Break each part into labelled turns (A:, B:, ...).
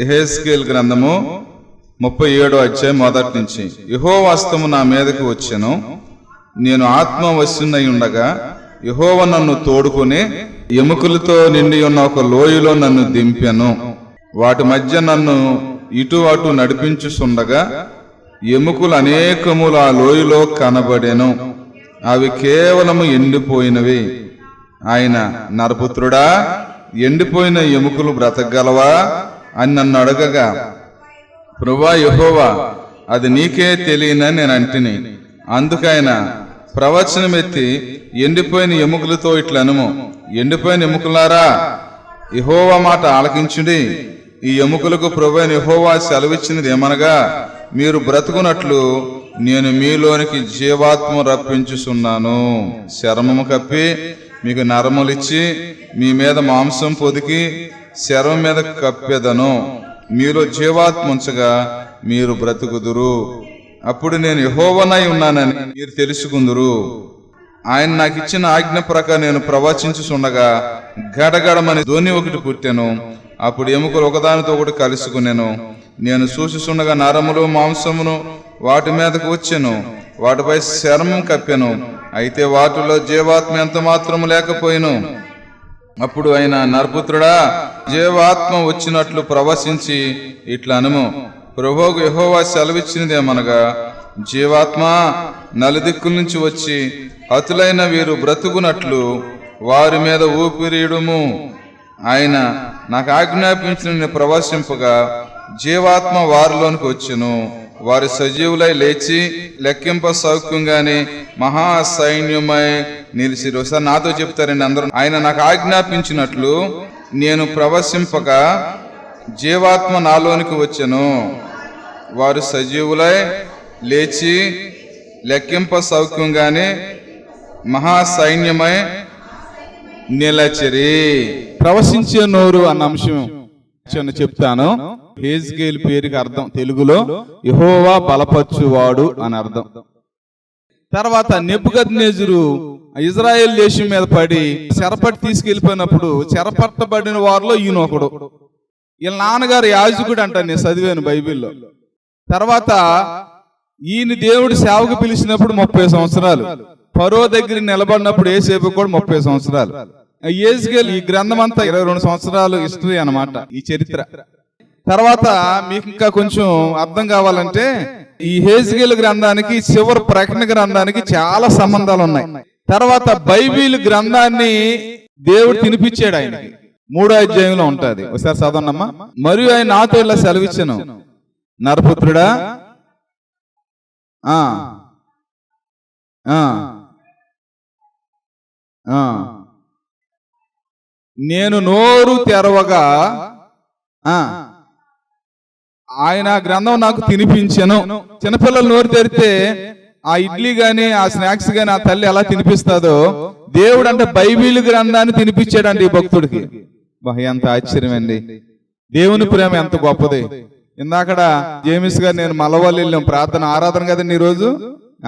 A: యెహెజ్కేలు గ్రంథము 37వ అధ్యాయం మొదటి నుంచి. యెహోవా హస్తము నా మీదకి వచ్చెను, నేను ఆత్మవశున్నై ఉండగా యెహోవా నన్ను తోడుకొని ఎముకలతో నిండి ఉన్న ఒక లోయలో నన్ను దింపెను. వాటి మధ్య నన్ను ఇటు అటు నడిపించుచుండగా ఎముకలు అనేకములు ఆ లోయలో కనబడెను. అవి కేవలము ఎండిపోయినవి. ఆయన, నరపుత్రుడా, ఎండిపోయిన ఎముకలు బ్రతకగలవా అని నన్ను అడగగా, ప్రభువా యెహోవా, అది నీకే తెలియనని నేను అంటిని. అందుకైన ప్రవచనమెత్తి ఎండిపోయిన ఎముకలతో ఇట్లనుము, ఎండిపోయిన ఎముకలారా, యెహోవా మాట ఆలకించుడి. ఈ ఎముకలకు ప్రభువైన యెహోవా సెలవిచ్చినది ఏమనగా, మీరు బ్రతుకున్నట్లు నేను మీలోనికి జీవాత్మ రప్పించుచున్నాను. శరమము కప్పి మీకు నరములిచ్చి మీ మీద మాంసం పొదికి శరం మీద కప్పెదను. మీలో జీవాత్మ ఉంచగా మీరు బ్రతుకుదురు. అప్పుడు నేను యెహోవానై ఉన్నానని మీరు తెలుసుకుందురు. ఆయన నాకు ఇచ్చిన ఆజ్ఞ ప్రకారం నేను ప్రవచించుచుండగా గడగడమని ధ్వని ఒకటి పుట్టెను. అప్పుడు ఎముకలు ఒకదానితో ఒకటి కలుసుకునేను. నేను చూచుచుండగా నరములు మాంసమును వాటి మీదకు వచ్చెను, వాటిపై శరమం కప్పెను. అయితే వాటిలో జీవాత్మ ఎంత మాత్రము లేకపోయిను. అప్పుడు ఆయన, నరపుత్రుడా, జీవాత్మ వచ్చినట్లు ప్రవశించి ఇట్లా అనుము, ప్రభువుకు యెహోవా సెలవిచ్చినదేమనగా, జీవాత్మ నలుదిక్కుల నుంచి వచ్చి హతులైన వీరు బ్రతుకున్నట్లు వారి మీద ఊపిరియుడుము. ఆయన నాకు ఆజ్ఞాపించిన ప్రవశింపగా జీవాత్మ వారిలోనికి వచ్చెను. వారి సజీవులై లేచి లెక్కింప సౌఖ్యంగానే మహా సైన్యమై నిలిచిరు. ఒకసారి నాతో చెప్తారండి అందరూ. ఆయన నాకు ఆజ్ఞాపించినట్లు నేను ప్రవశింపగా జీవాత్మ నాలోనికి వచ్చెను. వారు సజీవులై లేచి లెక్కింప సౌఖ్యంగానే మహా సైన్యమై నిలచిరి.
B: ప్రవశించే నోరు అన్న అంశం చెప్తాను. యెహెజ్కేలు పేరుకి అర్థం తెలుగులో యెహోవా బలపరచువాడు అని అర్థం. తర్వాత నెబుకద్నెజరు ఇజ్రాయెల్ దేశం మీద పడి చెరపట్టి తీసుకెళ్లిపోయినప్పుడు చెరపట్టబడిన వారిలో ఈయన ఒకడు. వీళ్ళ నాన్నగారు యాజకుడు అంట, నేను చదివాను బైబిల్లో. తర్వాత ఈయన దేవుడు సేవకు పిలిచినప్పుడు 30 సంవత్సరాలు, ఫరో దగ్గర నిలబడినప్పుడు యేసేపు కూడా 30 సంవత్సరాలు. యెహెజ్కేలు ఈ గ్రంథం అంతా 22 సంవత్సరాలు హిస్టరీ అన్నమాట, ఈ చరిత్ర. తర్వాత మీకు ఇంకా కొంచెం అర్థం కావాలంటే ఈ యెహెజ్కేలు గ్రంథానికి చివరి ప్రకటన గ్రంథానికి చాలా సంబంధాలు ఉన్నాయి. తర్వాత బైబిల్ గ్రంథాన్ని దేవుడు తినిపించాడు ఆయనకి. 3వ అధ్యాయంలో ఉంటది, ఒకసారి చదవనమ్మా. మరియు ఆయన నాతో ఇలా సెలవిచ్చెను, నరపుత్రుడా, నేను నోరు తెరవగా ఆయన గ్రంథం నాకు తినిపించెను. చిన్నపిల్లలు నోరు తెరితే ఆ ఇడ్లీ గాని ఆ స్నాక్స్ గాని ఆ తల్లి ఎలా తినిపిస్తుందో, దేవుడు అంటే బైబిల్ గ్రంథాన్ని తినిపించాడండి ఈ భక్తుడికి. ఎంత ఆశ్చర్యం అండి! దేవుని ప్రేమ ఎంత గొప్పది. ఇందాకడ జేమిస్ గారు నేను మలవాళ్ళు వెళ్ళాం, ప్రార్థన ఆరాధన కదండి. ఈ రోజు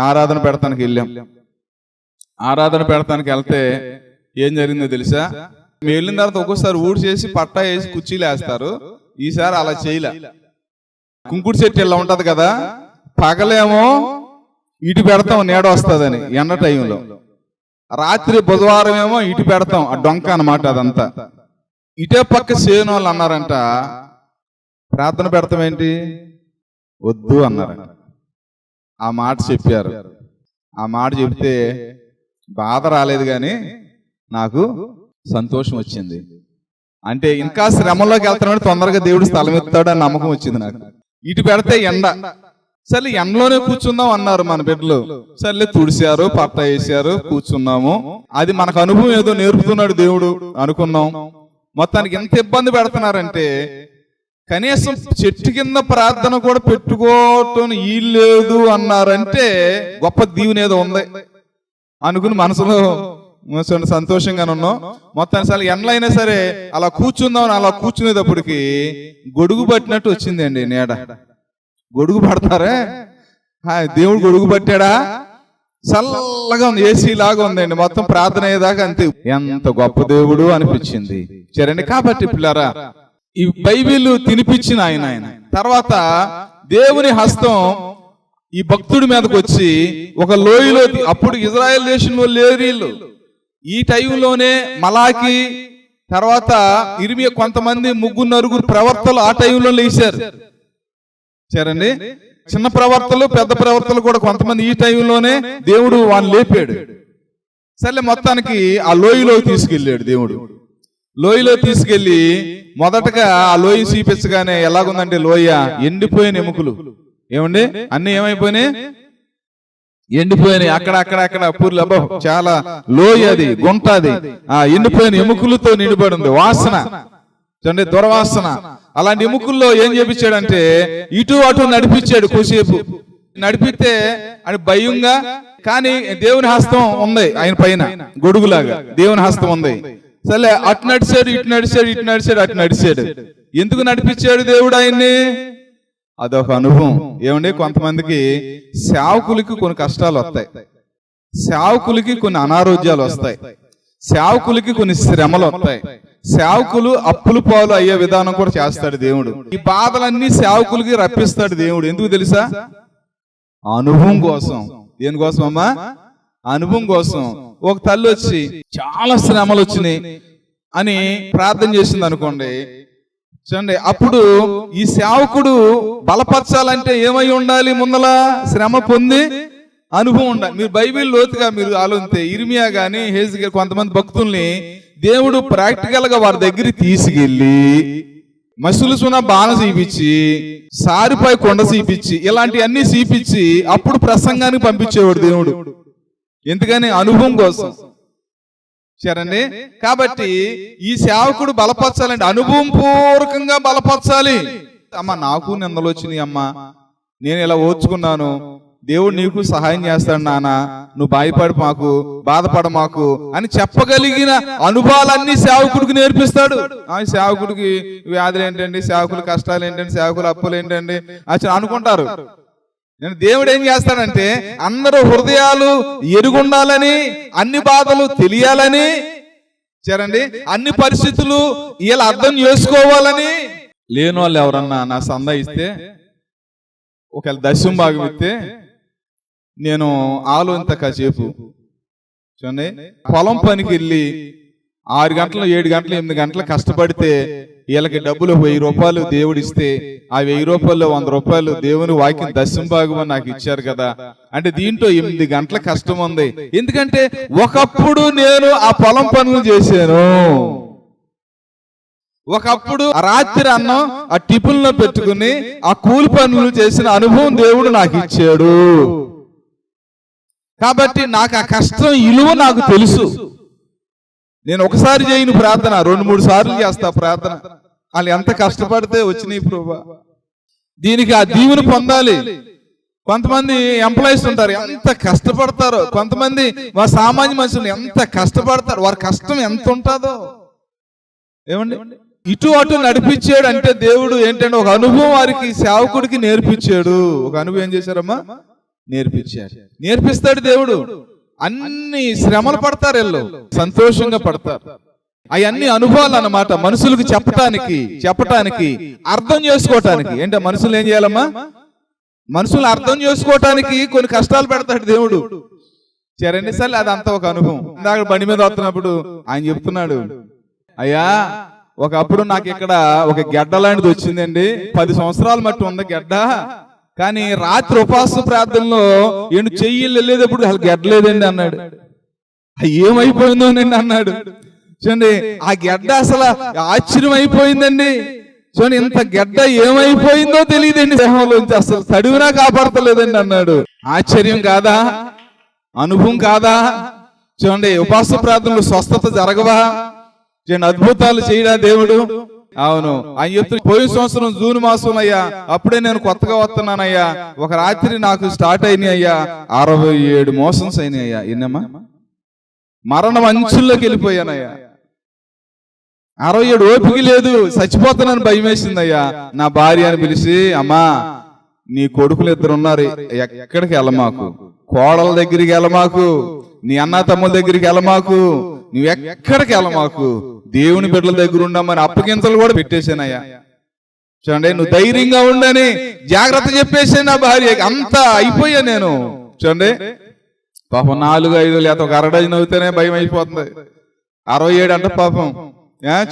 B: ఆరాధన పెడతానికి వెళ్ళాం. ఆరాధన పెడతానికి వెళ్తే ఏం జరిగిందో తెలుసా? మేము వెళ్ళిన తర్వాత ఒక్కోసారి ఊడి చేసి పట్టా వేసి కుర్చీలు వేస్తారు. ఈసారి అలా చేయలే. కుంకుడు చెట్టు ఇలా ఉంటది కదా, పగలేమో ఇటు పెడతాం నీడ వస్తుందని ఎండ టైంలో, రాత్రి బుధవారం ఏమో ఇటు పెడతాం, ఆ డొంక అన్నమాట. అదంతా ఇటే పక్క చేయని వాళ్ళు అన్నారంట, ప్రార్థన పెడతాం ఏంటి, వద్దు అన్నారంట. ఆ మాట చెప్పారు. ఆ మాట చెప్తే బాధ రాలేదు కానీ నాకు సంతోషం వచ్చింది. అంటే ఇంకా శ్రమంలోకి వెళ్తామని తొందరగా దేవుడు స్థలం ఎత్తాడు అని నమ్మకం వచ్చింది నాకు. ఇటు పెడితే ఎండ, సరే ఎండలోనే కూర్చుందాం అన్నారు మన బిడ్డలు. సర్లే తుడిచారు, పట్ట వేసారు, కూర్చున్నాము. అది మనకు అనుభవం ఏదో నేర్పుతున్నాడు దేవుడు అనుకున్నాం. మొత్తానికి ఎంత ఇబ్బంది పెడుతున్నారంటే కనీసం చెట్టు కింద ప్రార్థన కూడా పెట్టుకోవటం వీల్లేదు అన్నారంటే గొప్ప దీవెన ఏదో ఉంది అనుకుని మనసులో సంతోషంగానే ఉన్నాం. మొత్తానికి ఎండలైనా సరే అలా కూర్చుందామని అలా కూర్చునేటప్పటికి గొడుగు పట్టినట్టు వచ్చిందండి నీడ. గొడుగు పడతారే, దేవుడు గొడుగు పట్టాడా, చల్లగా ఉంది, ఏసీ లాగా ఉందండి. మొత్తం ప్రార్థన అయ్యేదాకా అంతే. ఎంత గొప్ప దేవుడు అనిపించింది. సరేండి. కాబట్టి పిల్లారా, ఈ బైబిల్ తినిపించిన ఆయన తర్వాత దేవుని హస్తం ఈ భక్తుడి మీదకి వచ్చి ఒక లోయలో, అప్పుడు ఇజ్రాయెల్ దేశంలో లేరు వీళ్ళు. ఈ టైంలోనే మలాకి తర్వాత ఇర్మియా కొంతమంది 3-4 ప్రవర్తలు ఆ టైంలో లేచారు. సరేండి, చిన్న ప్రవర్తలు పెద్ద ప్రవర్తలు కూడా కొంతమంది ఈ టైంలోనే దేవుడు వాళ్ళని లేపాడు. సర్లే, మొత్తానికి ఆ లోయలో తీసుకెళ్ళాడు దేవుడు. లోయలో తీసుకెళ్లి మొదటగా ఆ లోయ చూపించగానే ఎలాగుందంటే లోయ ఎండిపోయిన ఎముకలు. ఏమండి, అన్ని ఏమైపోయినాయి? ఎండిపోయినాయి. అక్కడ పూర్లు, అబ్బో చాలా లోయ, అది గుంట, అది ఆ ఎండిపోయిన ఎముకలతో నిండిపడి ఉంది. వాసన చూడండి, దుర్వాసన. అలాంటి ఎముకల్లో ఏం చేపించాడంటే ఇటు అటు నడిపించాడు. కొద్దిసేపు నడిపితే అని భయంగా, కానీ దేవుని హస్తం ఉంది ఆయన పైన, గొడుగులాగా దేవుని హస్తం ఉంది. సరే, అటు నడిచాడు, ఇటు నడిచాడు, ఇటు నడిచాడు, అటు నడిచాడు. ఎందుకు నడిపించాడు దేవుడు ఆయన్ని? అదొక అనుభవం. ఏమండి, కొంతమందికి సేవకులకి కొన్ని కష్టాలు వస్తాయి, సేవకులకి కొన్ని అనారోగ్యాలు వస్తాయి, సేవకులకి కొన్ని శ్రమలు వస్తాయి, సేవకులు అప్పులు పాలు అయ్యే విధానం కూడా చేస్తాడు దేవుడు. ఈ బాధలన్నీ సేవకులకి రప్పిస్తాడు దేవుడు. ఎందుకు తెలుసా? అనుభవం కోసం. దేనికోసం అమ్మా? అనుభవం కోసం. ఒక తల్లి వచ్చి చాలా శ్రమలు వచ్చినాయి అని ప్రార్థన చేసింది అనుకోండి, చూడండి, అప్పుడు ఈ సేవకుడు బలపరచాలంటే ఏమై ఉండాలి? ముందల శ్రమ పొంది అనుభవం ఉండాలి. మీరు బైబిల్ లోతుగా మీరు ఆలోచిస్తే ఇర్మియా గాని హెజ్కేల్ కొంతమంది భక్తుల్ని దేవుడు ప్రాక్టికల్ గా వారి దగ్గరికి తీసుకెళ్లి మసులు సున బాణ చూపించి, సారిపై కొండ చూపించి, ఇలాంటివన్నీ చూపించి అప్పుడు ప్రసంగానికి పంపించేవాడు దేవుడు. ఎందుకని? అనుభవం కోసం. సరేండి, కాబట్టి ఈ సేవకుడు బలపరచాలంటే అనుభవం పూర్వకంగా బలపరచాలి. అమ్మ, నాకు నిందలు వచ్చినాయి అమ్మా, నేను ఇలా ఓర్చుకున్నాను, దేవుడు నీకు సహాయం చేస్తాడు నాన్న, నువ్వు భయపడి మాకు, బాధపడ మాకు అని చెప్పగలిగిన అనుభవాలన్నీ సేవకుడికి నేర్పిస్తాడు. ఆ సేవకుడికి వ్యాధులు ఏంటండి, సేవకుల కష్టాలు ఏంటండి, సేవకుల అప్పులు ఏంటండి అని అనుకుంటారు. నేను దేవుడు ఏం చేస్తాడంటే అందరూ హృదయాలు ఎరుగుండాలని, అన్ని బాధలు తెలియాలని, సరేండి, అన్ని పరిస్థితులు ఇలా అర్థం చేసుకోవాలని. లేని వాళ్ళు ఎవరన్నా నా సందా ఇస్తే, ఒకవేళ దశం భాగం ఇస్తే, నేను ఆలోంత కాసేపు చూడండి పొలం పనికి వెళ్ళి 6 గంటలు 7 గంటలు 8 గంటలు కష్టపడితే వీళ్ళకి డబ్బులు 1000 రూపాయలు దేవుడు ఇస్తే, ఆ 1000 రూపాయల్లో 100 రూపాయలు దేవుని వాక్యం దశం భాగం నాకు ఇచ్చారు కదా అంటే దీంట్లో 8 గంటల కష్టం ఉంది. ఎందుకంటే ఒకప్పుడు నేను ఆ పొలం పనులు చేశాను, ఒకప్పుడు రాత్రి అన్నం ఆ టిఫిన్లో పెట్టుకుని ఆ కూలి పనులు చేసిన అనుభవం దేవుడు నాకు ఇచ్చాడు. కాబట్టి నాకు ఆ కష్టం విలువ నాకు తెలుసు. నేను ఒకసారి చేయను ప్రార్థన, 2-3 సార్లు చేస్తా ప్రార్థన. వాళ్ళు ఎంత కష్టపడితే వచ్చినాయి ప్రభువా, దీనికి ఆ దీవెన పొందాలి. కొంతమంది ఎంప్లాయీస్ ఉంటారు, ఎంత కష్టపడతారో. కొంతమంది మా సామాన్య మనుషులు ఎంత కష్టపడతారు, వారి కష్టం ఎంత ఉంటుందో. ఏమండి, ఇటు అటు నడిపించాడు అంటే దేవుడు ఏంటంటే ఒక అనుభవం వారికి సేవకుడికి నేర్పించాడు. ఒక అనుభవం ఏం చేశారమ్మా? నేర్పించాడు. నేర్పిస్తాడు దేవుడు. అన్ని శ్రమలు పడతారు, వీళ్ళు సంతోషంగా పడతారు. అవన్నీ అనుభవాలు అన్నమాట. మనుషులకు చెప్పటానికి అర్థం చేసుకోవటానికి. ఏంటో మనుషులు ఏం చేయాలమ్మా? మనుషులు అర్థం చేసుకోవటానికి కొన్ని కష్టాలు పెడతాడు దేవుడు. ఎన్నిసార్లు అదంతా ఒక అనుభవం. ఇందాక బండి మీద వస్తున్నప్పుడు ఆయన చెప్తున్నాడు, అయ్యా ఒకప్పుడు నాకు ఇక్కడ ఒక గెడ్డ లాంటిది వచ్చిందండి, 10 సంవత్సరాల మట్టి ఉంది గెడ్డ. కానీ రాత్రి ఉపవాస ప్రార్థనలో నేను చెయ్యి వెళ్ళేటప్పుడు అసలు గెడ్డలేదండి అన్నాడు. ఏమైపోయిందోనండి అన్నాడు. చూడండి, ఆ గెడ్డ అసలు ఆశ్చర్యం అయిపోయిందండి. చూడండి, ఇంత గెడ్డ ఏమైపోయిందో తెలియదండి, దేహంలోంచి అసలు తడివినా కాపాడతలేదండి అన్నాడు. ఆశ్చర్యం కాదా? అనుభవం కాదా? చూడండి, ఉపవాస ప్రార్థనలు స్వస్థత జరగవా? చూడండి, అద్భుతాలు చేయడా దేవుడు? అవును. ఆయన చెప్తూ పోయిన సంవత్సరం జూన్ మాసం అయ్యా, అప్పుడే నేను కొత్తగా వస్తున్నానయ్యా, ఒక రాత్రి నాకు స్టార్ట్ అయినాయి అయ్యా 67 మోషన్స్ అయినాయి అయ్యా. ఎన్నమ్మా? మరణం అంచుల్లోకి వెళ్ళిపోయానయ్యా. 67 ఓపిక లేదు, చచ్చిపోతానని భయం వేసిందయ్యా. నా భార్య అని పిలిచి, అమ్మా నీ కొడుకులు 2 ఉన్నారు, ఎక్కడికి వెళ్ళమాకు, కోడల దగ్గరికి వెళ్ళమాకు, నీ అన్న తమ్ముల దగ్గరికి వెళ్ళమాకు, నువ్వు ఎక్కడికి వెళ్ళమాకు, దేవుని బిడ్డల దగ్గర ఉండమని అప్పగింతలు కూడా పెట్టేశానయ్యా. చూడండి, నువ్వు ధైర్యంగా ఉండని జాగ్రత్త చెప్పేసాను నా భార్య. అంతా అయిపోయా నేను. చూడండి, పాపం 4-5 లేకపోతే ఒక అరడజన్ అవుతేనే భయం అయిపోతుంది. 67 అంట పాపం.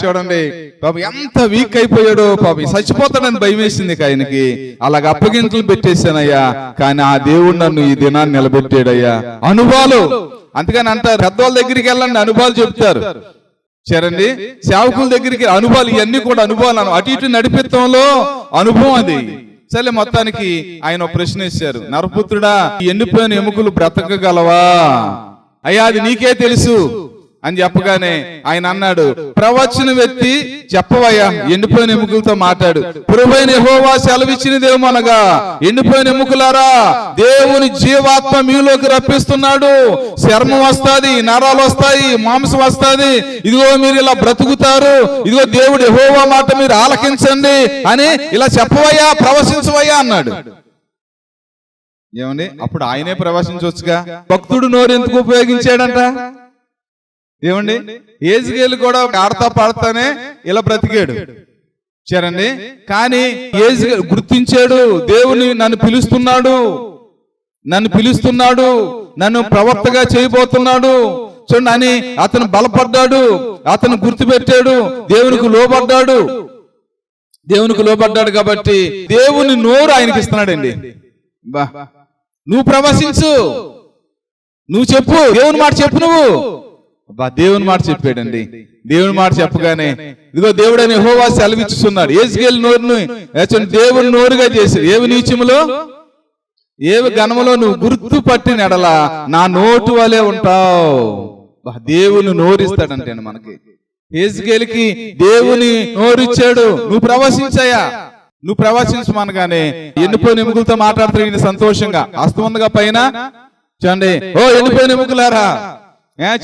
B: చూడండి పాపం ఎంత వీక్ అయిపోయాడో, పాపం చచ్చిపోతాడని భయం వేసింది ఆయనకి. అలాగ అప్పగింతలు పెట్టేశానయ్యా. కానీ ఆ దేవుడు నన్ను ఈ దినాన్ని నిలబెట్టాడయ్యా. అనుభవాలు అందుకని అంటారు, పెద్దవాళ్ళ దగ్గరికి వెళ్ళండి, అనుభవాలు చెప్తారు. చూడండి, సేవకుల దగ్గరికి అనుభవాలు, ఇవన్నీ కూడా అనుభవాలు. అటు ఇటు నడిపిత్తంలో అనుభవం అది. సరే, మొత్తానికి ఆయన ఒక ప్రశ్న ఇచ్చారు, నరపుత్రుడా, ఈ ఎండిపోయిన ఎముకలు బ్రతకగలవా? అయ్యా అది నీకే తెలుసు అని చెప్పగానే ఆయన అన్నాడు, ప్రవచన వ్యక్తి చెప్పవయ్యా, ఎండిపోయిన ఎముకలతో మాట్లాడు. ప్రభువైన యెహోవా సెలవిచ్చినదేమనగా, ఎండిపోయిన ఎముకలారా, దేవుని జీవాత్మ మీలోకి రప్పిస్తున్నాడు. చర్మం వస్తాది, నరాలు వస్తాయి, మాంసం వస్తాది. ఇదిగో మీరు ఇలా బ్రతుకుతారు. ఇదిగో దేవుడు యెహోవా మాట మీరు ఆలకించండి అని ఇలా చెప్పవయ్యా, ప్రవచించవయ్యా అన్నాడు. ఏమండి, అప్పుడు ఆయనే ప్రవచించవచ్చుగా. భక్తుడు నోరు ఎందుకు ఉపయోగించాడంట? ఏమండి, ఏజ్కేలు కూడా ఆడతా పాడతానే ఇలా బ్రతికాడు. చూడండి, కానీ ఏజ్కేలు గుర్తించాడు, దేవుని నన్ను పిలుస్తున్నాడు, నన్ను ప్రవక్తగా చేయబోతున్నాడు చూడండి అని అతను బలపడ్డాడు, అతను గుర్తుపెట్టాడు, దేవునికి లోబడ్డాడు కాబట్టి దేవుని నోరు ఆయనకి ఇస్తున్నాడండి. బా, నువ్వు ప్రవశించు, నువ్వు చెప్పు, దేవుని మాట చెప్పు. నువ్వు దేవుని మాట చెప్పాడండి. దేవుని మాట చెప్పగానే ఇదిగో దేవుడని యెహోవా సెలవిస్తున్నాడు. ఏజ్కేలు నోరును దేవుని నోరుగా చేశాడు. ఏవి నీచములో ఏవి ఘనములో నువ్వు గుర్తు పట్టిన ఎడల నా నోటు వలె ఉంటావు. దేవుని నోరిస్తాడంటే మనకి. ఏజ్కేలుకి దేవుని నోరిచ్చాడు. నువ్వు ప్రవశించాయా, నువ్వు ప్రవశించమనగానే ఎండిపోయిన ఎముకలతో మాట్లాడుతున్న సంతోషంగా అస్తమందిగా పైన. చూడండి, ఓ ఎండిపోయిన ఎముకలారా,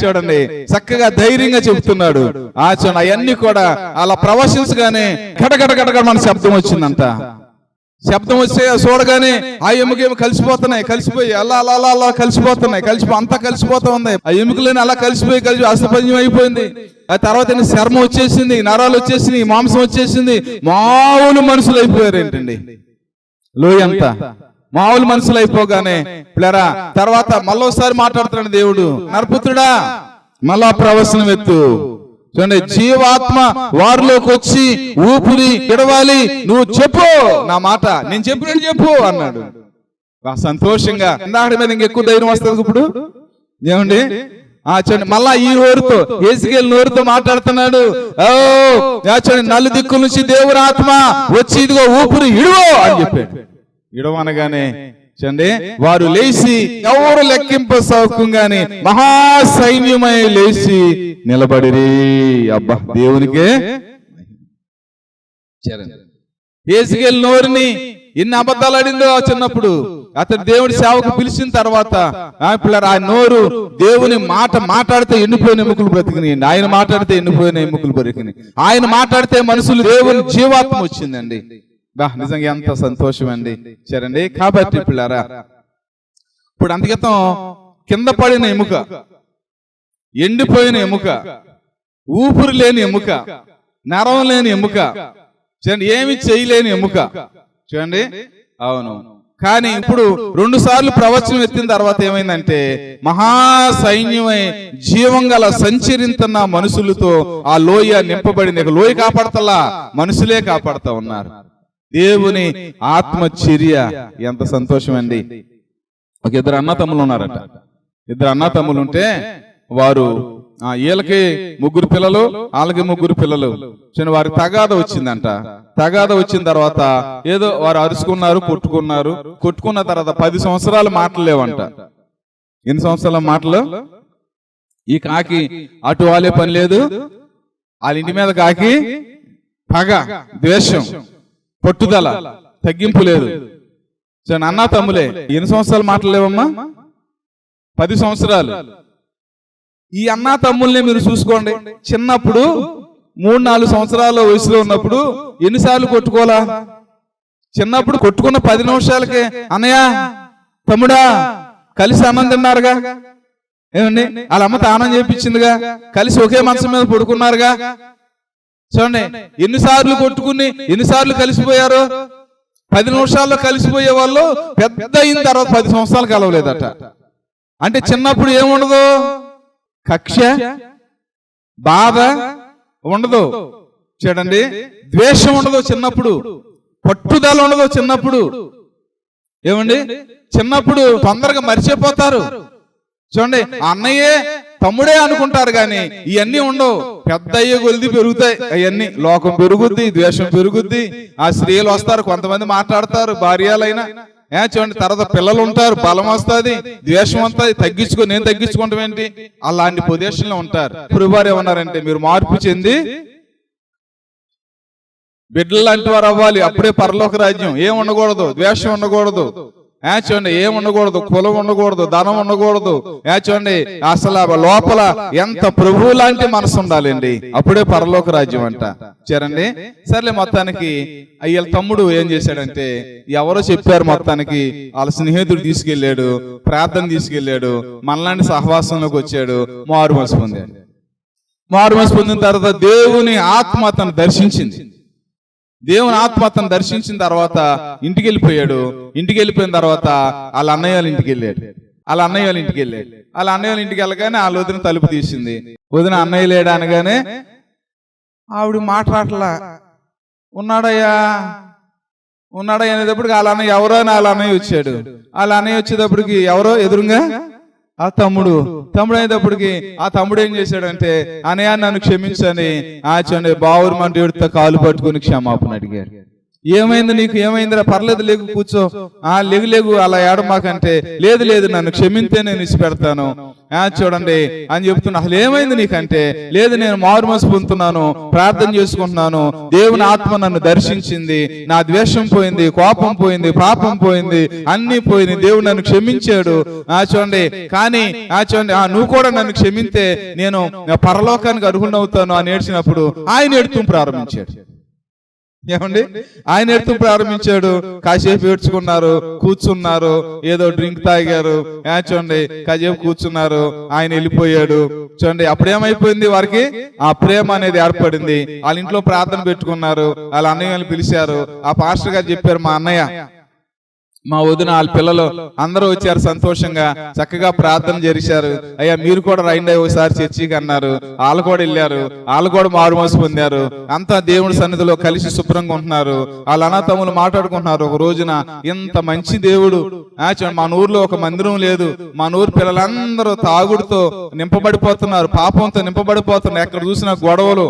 B: చూడండి చక్కగా ధైర్యంగా చెబుతున్నాడు. చూడండి, అవన్నీ కూడా అలా ప్రవశించగానే గడగడ మన శబ్దం వచ్చిందంట. శబ్దం వస్తే చూడగానే ఆ ఎముకేమో కలిసిపోయి అలా కలిసిపోతున్నాయి. అంతా కలిసిపోతా ఉంది. ఆ ఎముకలని అలా కలిసి అస్తపంజం అయిపోయింది. ఆ తర్వాత చర్మం వచ్చేసింది, నరాలు వచ్చేసింది, మాంసం వచ్చేసింది. మామూలు మనుషులు అయిపోయారు ఏంటండి, లోయ అంతా మామూలు మనుషులు అయిపోగానే పిల్లరా తర్వాత మళ్ళోసారి మాట్లాడుతున్నాడు దేవుడు, నరపుత్రుడా మళ్ళా ప్రవచనం ఎత్తు. చూడండి, జీవాత్మ వారిలోకి వచ్చి ఊపిరి విడవాలి, నువ్వు చెప్పు, నా మాట నేను చెప్పినట్టు చెప్పు అన్నాడు. సంతోషంగా ఇందాక మీద ఇంకెక్కువ ధైర్యం వస్తుంది ఇప్పుడు. ఏమండి, చూడండి మళ్ళా ఈ నోరుతో ఏజ్కేలు నోరుతో మాట్లాడుతున్నాడు. చూడండి, నలు దిక్కుల నుంచి దేవుని ఆత్మ వచ్చి ఇదిగో ఊపిరి ఇడువో అని చెప్పాడు. ఇడవనగానే చూడండి, వారు లేచి ఎవరు లెక్కింప సౌకంగానే మహాసైన్యమై లేచి నిలబడిరి. అబ్బా, దేవునికే. ఏజ్కేలు నోరుని ఎన్ని అబద్ధాలు ఆడిందో చిన్నప్పుడు. అతను దేవుడి సేవకు పిలిచిన తర్వాత ఆ నోరు దేవుని మాట మాట్లాడితే ఎండిపోయిన ఎముకలు బ్రతికినాయండి. ఆయన మాట్లాడితే ఎండిపోయిన ఎముకలు బ్రతికినాయి. ఆయన మాట్లాడితే మనుషులు దేవుని జీవాత్మ వచ్చిందండి. నిజంగా ఎంత సంతోషం అండి. సరేండి, కాబట్టి పిల్లారా ఇప్పుడు అందుకేతం కింద పడిన ఎముక, ఎండిపోయిన ఎముక, ఊపిరి లేని ఎముక, నరం లేని ఎముక, చూడండి ఏమి చేయలేని ఎముక. చూడండి, అవును. కానీ ఇప్పుడు 2 సార్లు ప్రవచనం ఎత్తిన తర్వాత ఏమైందంటే మహాసైన్యమై జీవం గల సంచరిస్తున్న మనుషులతో ఆ లోయ నింపబడింది. లోయ కాపాడతలా, మనుషులే కాపాడుతా ఉన్నారు. దేవుని ఆత్మచర్య ఎంత సంతోషం అండి. ఒక 2 అన్నతమ్ములు ఉన్నారట. 2 అన్నతమ్ములు ఉంటే వారు వీళ్ళకి 3 పిల్లలు, వాళ్ళకి 3 పిల్లలు. వారికి తగాద వచ్చిందంట. తగాద వచ్చిన తర్వాత ఏదో వారు అరుచుకున్నారు, కొట్టుకున్న తర్వాత 10 సంవత్సరాలు మాటలేవంట. ఎన్ని సంవత్సరాల మాటలు? ఈ కాకి అటు వాళ్ళే పని లేదు, వాళ్ళ ఇంటి మీద కాకి పగ, ద్వేషం, పట్టుదల, తగ్గింపు లేదు. అన్నా తమ్ములే ఎన్ని సంవత్సరాలు మాటలేవమ్మా? 10 సంవత్సరాలు. ఈ అన్నా తమ్ముల్ని మీరు చూసుకోండి. చిన్నప్పుడు 3-4 సంవత్సరాల వయసులో ఉన్నప్పుడు ఎన్నిసార్లు కొట్టుకోవాలా? చిన్నప్పుడు కొట్టుకున్న 10 నిమిషాలకే అన్నయ్య, తమ్ముడా కలిసి అన్నం తిన్నారుగా, ఏమండి వాళ్ళ అమ్మ తానం చేయించిందిగా, కలిసి ఒకే మంచం మీద పడుకున్నారుగా. చూడండి ఎన్నిసార్లు కొట్టుకుని ఎన్నిసార్లు కలిసిపోయారు. 10 నిమిషాల్లో కలిసిపోయే వాళ్ళు పెద్ద అయిన తర్వాత 10 సంవత్సరాలు కలవలేదట. అంటే చిన్నప్పుడు ఏముండదు, కక్ష బాధ ఉండదు, చూడండి ద్వేషం ఉండదు చిన్నప్పుడు, పట్టుదల ఉండదు చిన్నప్పుడు. ఏమండి చిన్నప్పుడు తొందరగా మర్చిపోతారు. చూడండి అన్నయ్యే తమ్ముడే అనుకుంటారు కానీ ఇవన్నీ ఉండవు. పెద్ద అయ్యే కొలిది పెరుగుతాయి అవన్నీ. లోకం పెరుగుద్ది, ద్వేషం పెరుగుద్ది. ఆ స్త్రీలు వస్తారు, కొంతమంది మాట్లాడతారు, భార్యలైనా చూడండి. తర్వాత పిల్లలు ఉంటారు, బలం వస్తుంది, ద్వేషం వస్తుంది, నేను తగ్గించుకుంటాం ఏంటి, అలాంటి పొజిషన్లో ఉంటారు. ప్రభువారు ఏమన్నారంటే మీరు మార్పు చెంది బిడ్డలు లాంటి వారు అవ్వాలి, అప్పుడే పరలోక రాజ్యం. ఏం ఉండకూడదు, ద్వేషం ఉండకూడదు, చూడండి ఏం ఉండకూడదు, కులం ఉండకూడదు, ధనం ఉండకూడదు. చూడండి అసలు లోపల ఎంత ప్రభువు లాంటి మనసు ఉండాలండి, అప్పుడే పరలోక రాజ్యం అంట. చూడండి సర్లే మొత్తానికి వీళ్ళ తమ్ముడు ఏం చేశాడంటే ఎవరో చెప్పారు, మొత్తానికి వాళ్ళ స్నేహితుడు తీసుకెళ్లాడు, ప్రార్థన తీసుకెళ్లాడు, మనలాంటి సహవాసంలోకి వచ్చాడు, మారు మనసు పొందాడు. మారు మనసు పొందిన తర్వాత దేవుని ఆత్మ అతను దర్శించింది. దేవుని ఆత్మ అతను దర్శించిన తర్వాత ఇంటికి వెళ్ళిపోయాడు. ఇంటికి వెళ్ళిపోయిన తర్వాత వాళ్ళ అన్నయ్య వాళ్ళ ఇంటికి వెళ్ళాడు. వాళ్ళ అన్నయ్య వాళ్ళ ఇంటికి వెళ్ళగానే వాళ్ళ వదిన తలుపు తీసింది. వదిన అన్నయ్య లేడా అనగానే ఆవిడ మాట్లాడలా. ఉన్నాడయ్యా అనేటప్పటికి వాళ్ళ అన్నయ్య ఎవరో అని వాళ్ళ అన్నయ్య వచ్చాడు. వాళ్ళ అన్నయ్య వచ్చేటప్పటికి ఎవరో ఎదురుగా ఆ తమ్ముడు అయినప్పటికి ఆ తమ్ముడు ఏం చేశాడంటే అన్నయ్య నన్ను క్షమించని చూడండి బావురుమంటూ ఏడుతో కాలు పట్టుకుని క్షమాపణ అడిగాడు. ఏమైంది నీకు, ఏమైందిరా, పర్లేదు లేకు కూర్చో, లేగు అలా ఏడమాకంటే లేదు నన్ను క్షమింతే నేను ఇచ్చి పెడతాను చూడండి అని చెప్తున్నా. అసలు ఏమైంది నీకంటే లేదు నేను మారు మనసు పొందుతున్నాను, ప్రార్థన చేసుకుంటున్నాను, దేవుని ఆత్మ నన్ను దర్శించింది, నా ద్వేషం పోయింది, కోపం పోయింది, పాపం పోయింది, అన్ని పోయింది, దేవుడు నన్ను క్షమించాడు చూడండి. కానీ చూడండి నువ్వు కూడా నన్ను క్షమింతే నేను పరలోకానికి అర్హుడవుతాను అని ఏడ్చినప్పుడు ఆయన ఏడుతూ ప్రారంభించాడు. ఏమండి ఆయన ఎడుతూ ప్రారంభించాడు. కాసేపు ఏడ్చుకున్నారు, కూర్చున్నారు, ఏదో డ్రింక్ తాగారు చూడండి, కాసేపు కూర్చున్నారు, ఆయన వెళ్ళిపోయాడు. చూడండి అప్పుడేమైపోయింది, వారికి ఆ ప్రేమ అనేది ఏర్పడింది. వాళ్ళ ఇంట్లో ప్రార్థన పెట్టుకున్నారు, వాళ్ళ అన్నయ్యని పిలిచారు. ఆ పాస్టర్ గారు చెప్పారు మా అన్నయ్య మా వదిన వాళ్ళ పిల్లలు అందరూ వచ్చారు, సంతోషంగా చక్కగా ప్రార్థన చేశారు. అయ్యా మీరు కూడా రండి ఒకసారి చర్చికి అన్నారు. వాళ్ళు కూడా వెళ్ళారు, వాళ్ళు కూడా మారు మనసు పొందారు. అంతా దేవుడి సన్నిధిలో కలిసి శుభ్రంగా ఉంటున్నారు. వాళ్ళ అన్నతమ్ములు మాట్లాడుకుంటున్నారు. ఒక రోజున ఇంత మంచి దేవుడు మన ఊర్లో ఒక మందిరం లేదు, మన ఊరు పిల్లలందరూ తాగుడుతో నింపబడిపోతున్నారు, పాపంతో నింపబడిపోతున్నారు. ఎక్కడ చూసినా గొడవలు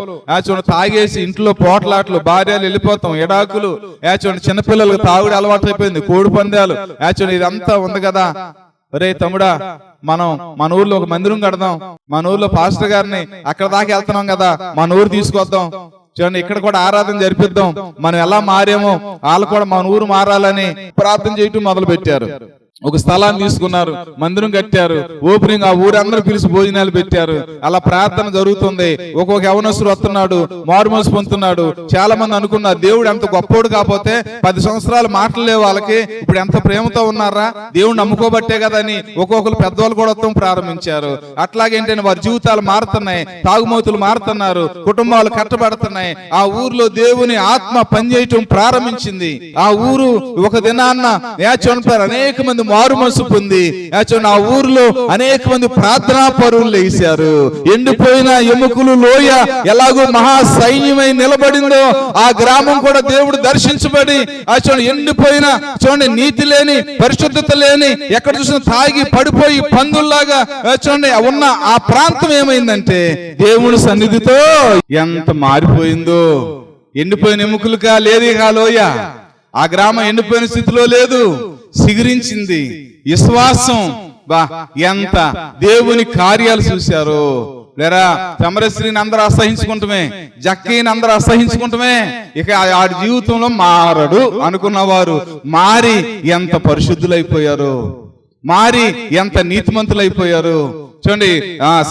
B: చూడండి, తాగేసి ఇంట్లో పోట్లాట్లు, భార్యలు వెళ్ళిపోతాం, ఎడాకులు చూడండి, చిన్నపిల్లలకు తాగుడు అలవాటు అయిపోయింది, కోడి పందాలు ఇదంతా ఉంది కదా. ఒరే తమ్ముడా మనం మన ఊర్లో ఒక మందిరం కడదాం, మన ఊర్లో పాస్టర్ గారిని అక్కడ దాకా వెళ్తున్నాం కదా, మన ఊరు తీసుకొద్దాం, చూడండి ఇక్కడ కూడా ఆరాధన జరిపిద్దాం, మనం ఎలా మారేమో వాళ్ళు కూడా మన ఊరు మారాలని ప్రార్థన చేయటం మొదలు పెట్టారు. ఒక స్థలాన్ని తీసుకున్నారు, మందిరం కట్టారు, ఓపెనింగ్ ఆ ఊరందరూ పిలిచి భోజనాలు పెట్టారు. అలా ప్రార్థన జరుగుతుంది. ఒక్కొక్క యవనస్తుడు వస్తున్నాడు, మారు మనసు పొందుతున్నాడు. చాలా మంది అనుకున్నారు దేవుడు ఎంత గొప్పోడు, కాకపోతే 10 సంవత్సరాలు మాటలేవు వాళ్ళకి, ఇప్పుడు ఎంత ప్రేమతో ఉన్నారా, దేవుడు నమ్ముకోబట్టే కదా అని ఒక్కొక్కరు పెద్దవాళ్ళు కూడా వస్తాం ప్రారంభించారు. అట్లాగేంటంటే వారి జీవితాలు మారుతున్నాయి, తాగుమోతులు మారుతున్నారు, కుటుంబాలు కట్టబడుతున్నాయి. ఆ ఊర్లో దేవుని ఆత్మ పనిచేయటం ప్రారంభించింది. ఆ ఊరు ఒక దినాన్న అనేక మంది మారు మనసు పొంది ఆ ఊర్లో అనేక మంది ప్రార్థనా పరువులు లేచారు. ఎండిపోయిన ఎముకలు లోయ ఎలాగో మహా సైన్యమై నిలబడిందో ఆ గ్రామం కూడా దేవుడు దర్శించబడి ఎండిపోయిన చూడండి, నీతి లేని, పరిశుద్ధత లేని, ఎక్కడ చూసినా తాగి పడిపోయి పందుల్లాగా చూడండి ఉన్న ఆ ప్రాంతం ఏమైందంటే దేవుని సన్నిధితో ఎంత మారిపోయిందో. ఎండిపోయిన ఎముకలుగా లేదు ఆ లోయ, ఆ గ్రామం ఎండిపోయిన స్థితిలో లేదు, సిగురించింది. విశ్వాసం ఎంత దేవుని కార్యాలు చూశారు. లేరా చమరశ్రీని అందరూ అసహించుకుంటమే, జక్కీని అందరూ అసహించుకుంటమే, ఇక ఆడి జీవితంలో మారడు అనుకున్నవారు మారి ఎంత పరిశుద్ధులైపోయారు, మారి ఎంత నీతిమంతులైపోయారు. చూడండి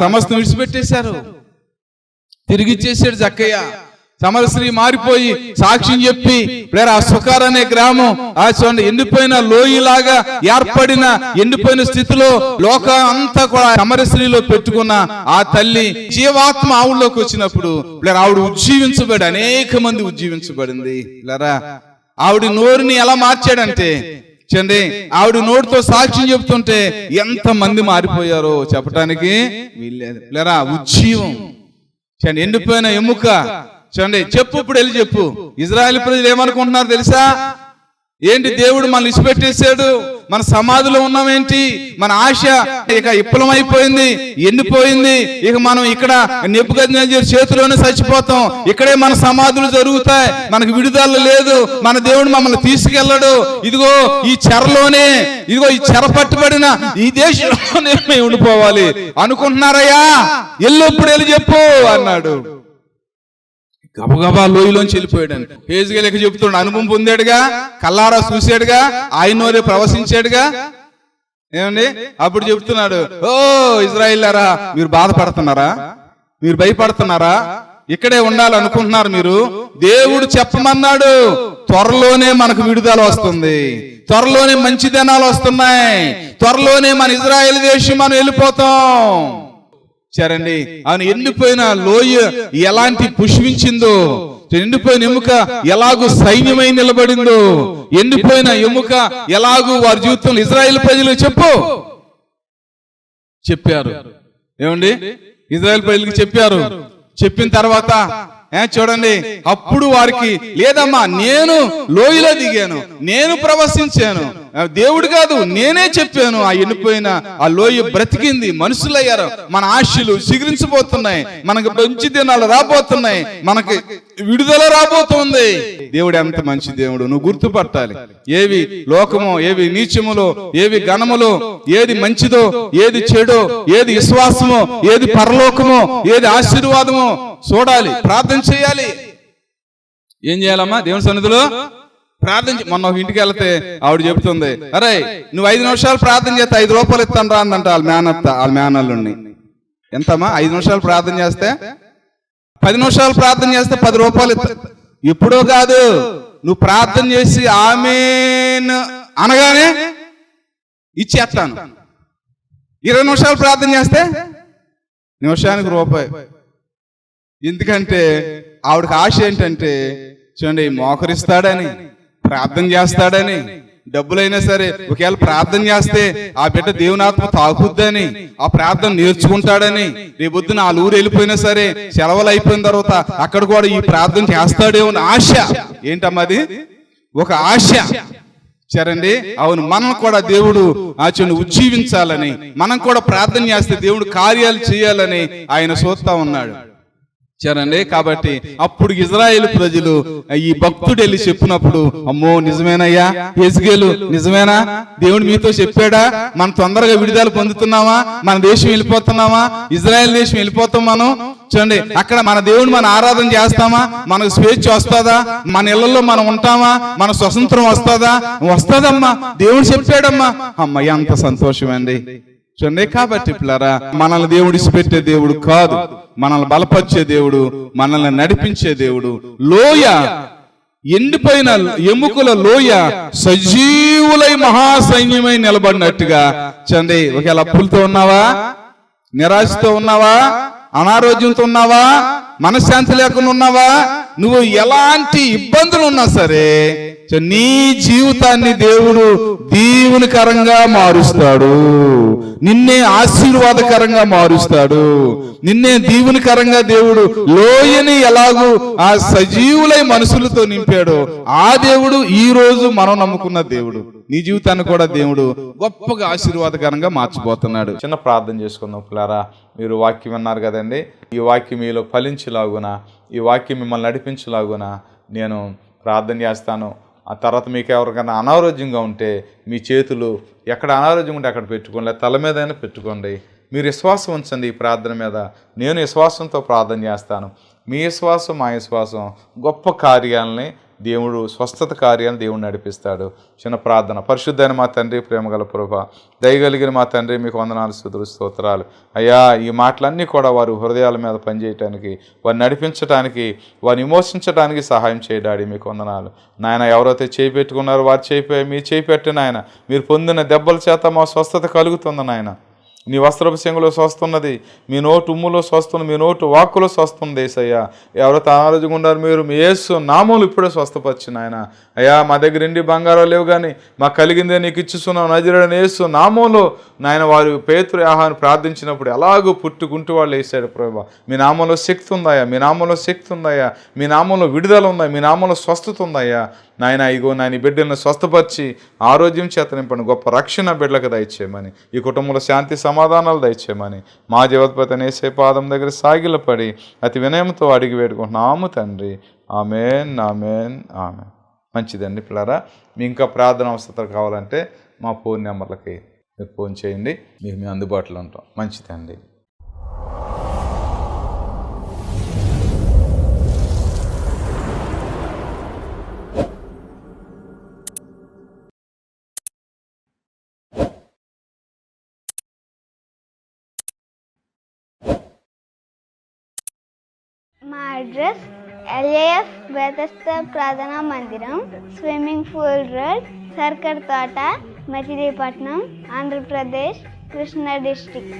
B: సమస్తం విడిచిపెట్టేశారు, తిరిగిచ్చేసాడు జక్కయ్య. సమరస్త్రీ మారిపోయి సాక్ష్యం చెప్పి ప్లేరా ఆ సుకార్ అనే గ్రామం ఆ చూడండి ఎండిపోయిన లోయలాగా ఏర్పడిన ఎండిపోయిన స్థితిలో లోకం అంతా కూడా సమరస్త్రీలో పెట్టుకున్న ఆ తల్లి జీవాత్మ ఆవుల్లోకి వచ్చినప్పుడు ప్లేరా ఆవిడ ఉజ్జీవించబడి అనేక మంది ఉజ్జీవించబడింది. ప్లేరా ఆవిడ నోరుని ఎలా మార్చాడంటే చూడండి ఆవిడ నోటితో సాక్ష్యం చెప్తుంటే ఎంత మంది మారిపోయారో చెప్పడానికి వీల్లేదు. ప్లేరా ఉజ్జీవం చూడండి ఎండిపోయిన ఎముక చూడండి చెప్పు ఇప్పుడు వెళ్ళి చెప్పు. ఇజ్రాయెల్ ప్రజలు ఏమనుకుంటున్నారు తెలుసా? ఏంటి దేవుడు మనల్ని ఇచ్చిపెట్టేశాడు, మన సమాధిలో ఉన్నామేంటి, మన ఆశ ఇక విఫలమైపోయింది, ఎండిపోయింది, ఇక మనం ఇక్కడ నెబుకద్నెజరు చేతిలోనే చచ్చిపోతాం, ఇక్కడే మన సమాధులు జరుగుతాయి, మనకు విడుదల లేదు, మన దేవుడు మమ్మల్ని తీసుకెళ్ళడు, ఇదిగో ఈ చెరలోనే ఇదిగో ఈ చెర పట్టుబడిన ఈ దేశంలోనే మేము ఉండిపోవాలి అనుకుంటున్నారయ్యా, ఎల్లప్పుడు వెళ్ళి చెప్పు అన్నాడు. గబగబా లోయలోంచి వెళ్ళిపోయాడు. హేజ్కేలు చెబుతున్నాడు, అనుభవం పొందాడుగా, కల్లారా చూశాడుగా, ఆయనోరే ప్రవశించాడుగా. ఏమండి అప్పుడు చెప్తున్నాడు, ఓ ఇజ్రాయిల్లారా మీరు బాధపడుతున్నారా, మీరు భయపడుతున్నారా, ఇక్కడే ఉండాలనుకుంటున్నారు మీరు, దేవుడు చెప్పమన్నాడు త్వరలోనే మనకు విడుదల వస్తుంది, త్వరలోనే మంచి దినాలు వస్తున్నాయి, త్వరలోనే మన ఇజ్రాయెల్ దేశం మనం వెళ్ళిపోతాం. సరండి ఆయన ఎండిపోయిన లోయ ఎలాంటి పుష్పించిందో, ఎండిపోయిన ఎముక ఎలాగూ సైన్యమై నిలబడిందో, ఎండిపోయిన ఎముక ఎలాగూ వారి జీవితంలో ఇజ్రాయెల్ ప్రజలు చెప్పారు. ఏమండి ఇజ్రాయెల్ ప్రజలకు చెప్పారు. చెప్పిన తర్వాత చూడండి అప్పుడు వారికి లేదమ్మా నేను లోయలో దిగాను, నేను ప్రవశించాను, దేవుడు కాదు నేనే చెప్పాను, ఆ ఎండిపోయిన ఆ లోయ బ్రతికింది, మనుషులయ్యారు, మన ఆశలు చిగురించబోతున్నాయి, మనకు మంచి దినాలు రాబోతున్నాయి, మనకి విడుదల రాబోతుంది. దేవుడు ఎంత మంచి దేవుడు నువ్వు గుర్తుపట్టాలి. ఏవి లోకమో, ఏవి నీచములో, ఏవి ఘనములో, ఏది మంచిదో, ఏది చెడో, ఏది విశ్వాసమో, ఏది పరలోకమో, ఏది ఆశీర్వాదమో చూడాలి, ప్రార్థన చేయాలి. ఏం చేయాలమ్మా దేవుని సన్నిధిలో ప్రార్థన. మొన్న ఒక ఇంటికి వెళ్తే ఆవిడ చెబుతుంది, అరే నువ్వు 5 నిమిషాలు ప్రార్థన చేస్తే 5 రూపాయలు ఇస్తాను రా అందంట వాళ్ళ మేనల్లుండి. ఎంతమ్మా 5 నిమిషాలు ప్రార్థన చేస్తే, 10 నిమిషాలు ప్రార్థన చేస్తే 10 రూపాయలు ఇస్తా. ఎప్పుడో కాదు, నువ్వు ప్రార్థన చేసి ఆమేన్ అనగానే ఇచ్చేస్తాను. 20 నిమిషాలు ప్రార్థన చేస్తే నిమిషానికి రూపాయి. ఎందుకంటే ఆవిడకి ఆశ ఏంటంటే చూడండి మోకరిస్తాడని, ప్రార్థన చేస్తాడని, డబ్బులైనా సరే ఒకవేళ ప్రార్థన చేస్తే ఆ బిడ్డ దేవునాత్మ తాకుద్దని, ఆ ప్రార్థన నేర్చుకుంటాడని, రేపొద్దున ఆ ఊరు వెళ్ళిపోయినా సరే సెలవులు అయిపోయిన తర్వాత అక్కడ కూడా ఈ ప్రార్థన చేస్తాడేమో ఆశ. ఏంటమ్మది ఒక ఆశ. సరండి అవును, మనం కూడా దేవుడు ఉజ్జీవించాలని, మనం కూడా ప్రార్థన చేస్తే దేవుడు కార్యాలు చేయాలని ఆయన చూస్తా ఉన్నాడు. సరండి కాబట్టి అప్పుడు ఇజ్రాయేల్ ప్రజలు ఈ భక్తుడు వెళ్ళి చెప్పినప్పుడు, అమ్మో నిజమేనయ్యా హెజ్కేలు నిజమేనా, దేవుడు మీతో చెప్పాడా, మనం తొందరగా విడుదల పొందుతున్నామా, మన దేశం వెళ్ళిపోతున్నామా, ఇజ్రాయెల్ దేశం వెళ్ళిపోతాం మనం. చూడండి అక్కడ మన దేవుడు మన ఆరాధన చేస్తామా, మనకు స్వేచ్ఛ వస్తుందా, మన ఇళ్లలో మనం ఉంటామా, మన స్వతంత్రం వస్తుందమ్మా, దేవుడు చెప్పాడమ్మా, అమ్మయ్య అంత సంతోషం అండి. చూడండి కాబట్టి పిల్లరా మనల్ని దేవుడు ఇచ్చిపెట్టే దేవుడు కాదు, మనల్ని బలపరిచే దేవుడు, మనల్ని నడిపించే దేవుడు. లోయ ఎండిపోయిన ఎముకల లోయ సజీవులై మహాసైన్యమై నిలబడినట్టుగా. చూడండి ఒకవేళ అప్పులతో ఉన్నావా, నిరాశతో ఉన్నావా, అనారోగ్యంతో ఉన్నావా, మనశ్శాంతి లేకుండా ఉన్నావా, నువ్వు ఎలాంటి ఇబ్బందులు ఉన్నా సరే నీ జీవితాన్ని దేవుడు దీవెనకరంగా మారుస్తాడు, నిన్నే ఆశీర్వాదకరంగా మారుస్తాడు, నిన్నే దీవెనకరంగా దేవుడు లోయని ఎలాగూ ఆ సజీవులై మనుషులతో నింపాడో ఆ దేవుడు ఈ రోజు మనం నమ్ముకున్న దేవుడు నీ జీవితాన్ని కూడా దేవుడు గొప్పగా ఆశీర్వాదకరంగా మార్చిపోతున్నాడు.
A: చిన్న ప్రార్థన చేసుకుందాం పిల్లారా. మీరు వాక్యం విన్నారు కదండి, ఈ వాక్యం మీలో ఫలించలాగున, ఈ వాక్యం మిమ్మల్ని నడిపించలాగున నేను ప్రార్థన చేస్తాను. ఆ తర్వాత మీకు ఎవరికైనా అనారోగ్యంగా ఉంటే మీ చేతులు ఎక్కడ అనారోగ్యం ఉంటే అక్కడ పెట్టుకోండి, లేదా తల మీద అయినా పెట్టుకోండి. మీరు విశ్వాసం ఉంచండి ఈ ప్రార్థన మీద. నేను విశ్వాసంతో ప్రార్థన చేస్తాను. మీ విశ్వాసం మా విశ్వాసం గొప్ప కార్యాలని దేవుడు స్వస్థత కార్యాన్ని దేవుడు నడిపిస్తాడు. చిన్న ప్రార్థన. పరిశుద్ధైన మా తండ్రి, ప్రేమగల ప్రభువా, దయగలిగిన మా తండ్రి, మీకు వందనాలు, స్తుతులు, స్తోత్రాలు అయ్యా. ఈ మాటలన్నీ కూడా వారి హృదయాల మీద పనిచేయటానికి, వారిని నడిపించడానికి, వారిని విమోచించడానికి సహాయం చేయడాడి. మీకు వందనాలు నాయన. ఎవరైతే చేయి పెట్టుకున్నారో వారు చేయి మీ చేయి పెట్టి నాయన, మీరు పొందిన దెబ్బల చేత మా స్వస్థత కలుగుతుంది నాయన. నీ వస్త్రపు చెంగులో స్వస్తున్నది, మీ నోటు ఉమ్ములో స్వస్తుంది, మీ నోటు వాక్కులో స్వస్తుంది యేసయ్యా. ఎవరైతే అనారోగ్యంగా ఉన్నారు మీరు మీ యేసు నామములు ఇప్పుడే స్వస్థపరిచిన ఆయన. అయ్యా మా దగ్గర ఇండి బంగారం లేవు కానీ మాకు కలిగిందే నీకు ఇచ్చుస్తున్నావు నజరేయుడైన యేసు నామంలో నాయన. వారు పేతురు యోహాను ప్రార్థించినప్పుడు ఎలాగో పుట్టుకుంటూ వాళ్ళు వేసాడు ప్రభా. మీ నామంలో శక్తి ఉందయ్యా, మీ నామంలో శక్తి ఉందయ్యా, మీ నామంలో విడుదల ఉందా, మీ నామంలో స్వస్థత ఉందయ్యా నాయన. ఇగో నాయన బిడ్డలను స్వస్థపరిచి ఆరోగ్యం చేత నింపండి, గొప్ప రక్షణ బిడ్డలకు దయచేయమని, ఈ కుటుంబంలో శాంతి సమాధానాలు దయచేయమని మా జీవోత్పత్తి యేసే పాదం దగ్గర సాగిలపడి అతి వినయంతో అడిగి వేడుకుంటున్నాము తండ్రి. ఆమేన్, ఆమేన్, ఆమేన్. మంచిదండి పిల్లరా. మీ ఇంకా ప్రార్థన అవసరం కావాలంటే మా ఫోన్ నెంబర్లకి మీరు ఫోన్ చేయండి, మీకు మేము అందుబాటులో ఉంటాం. మంచిదండి.
C: మా అడ్రస్ LAF బెతెస్దా ప్రార్థనా మందిరం, స్విమ్మింగ్ పూల్ రోడ్, సర్కర్ తోట, మచిలీపట్నం, ఆంధ్రప్రదేశ్, కృష్ణా డిస్ట్రిక్ట్.